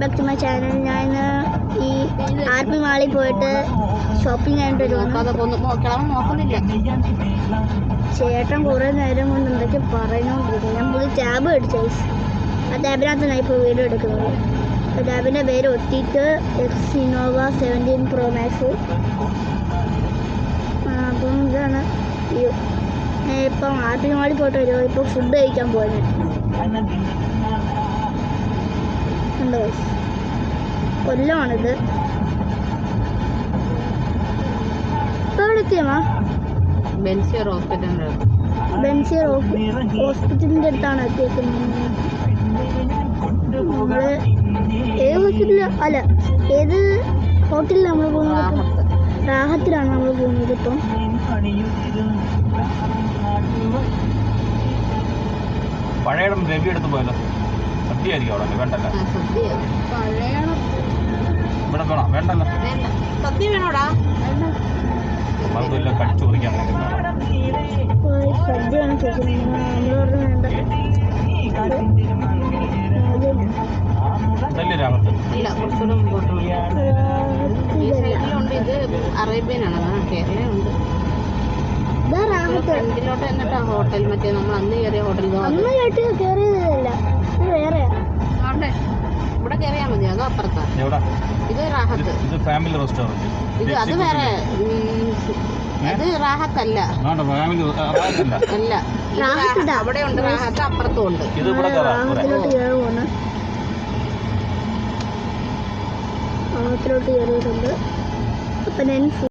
Back to my channel. ഞാൻ ഈ RP മാളിൽ പോയിട്ട് ഷോപ്പിംഗ് ആയിട്ട് നോക്കുന്നില്ല. ചേട്ടൻ കുറേ നേരം കൊണ്ട് എന്തൊക്കെ പറഞ്ഞുകൊണ്ടിരിക്കും. ഞാൻ പുതിയ ടാബ് മേടിച്ചു. ആ ടാബിനകത്താണ് ഇപ്പോൾ വീഡിയോ എടുക്കുന്നത്. ടാബിൻ്റെ പേര് ഒറ്റിക്ക് Lenovo 17 Pro Max. അപ്പം ഇതാണ് ഇപ്പം ആർപി മാളിൽ പോയിട്ട് വരുമോ. ഇപ്പോൾ ഫുഡ് കഴിക്കാൻ പോകുന്നത് ഉണ്ടോ? കൊല്ലമാണിത്. ഇപ്പോൾ എവിടെ എത്തിയമ്മ? ബെൻസിയർ ഹോസ്പിറ്റലിൻ്റെ അടുത്താണ് എത്തിയേക്കുന്നത്. നമ്മൾ ഏത് ഹോസ്പിറ്റലിൽ അല്ല ഏത് ഹോട്ടലിലാണ് നമ്മൾ പോകുന്നത്? റാഹത്തിലാണ് നമ്മൾ പോകുന്നത്. ഇപ്പം പഴയടം രവി എടുത്ത് പോയല്ലോ. സദ്യയായിരിക്കും അവിടെ. വേണ്ടല്ലോ, ഇവിടെ വേണം. വേണ്ടല്ലോ, സദ്യ വേണോടാ? അതുമില്ല, കടിച്ചു കുറിക്കാൻ സദ്യയാണ് ചോദിക്കുന്നത്. ഇതല്ലേ രാമത്ത്? ഇല്ല, കുറച്ചുകൂടെ മുമ്പോട്ട് ഈ സൈഡിലുണ്ട്. ഇത് അറേബ്യനാണ്, കേരളയുണ്ട്. ഫ്രണ്ടിലോട്ട് എന്നിട്ടാ ഹോട്ടൽ. മറ്റേ നമ്മൾ അന്ന് കയറിയ ഹോട്ടൽ. കയറിയതല്ല, ഇത് വേറെയാ. അവിടെ ഇവിടെ കയറിയാൽ മതി. അതോ അപ്പുറത്താ? ഇത് റാഹത്ത്. ഇത് ഫാമിലി റെസ്റ്റോറന്റ്. ഇത് അത് വേറെ. ഇത് റാഹത്തല്ല. അല്ല, അവിടെ ഉണ്ട് റാഹത്ത്, അപ്പുറത്തും ഉണ്ട്. റാഹത്തിലോട്ട് കയറിയിട്ടുണ്ട്. അപ്പം ഞാൻ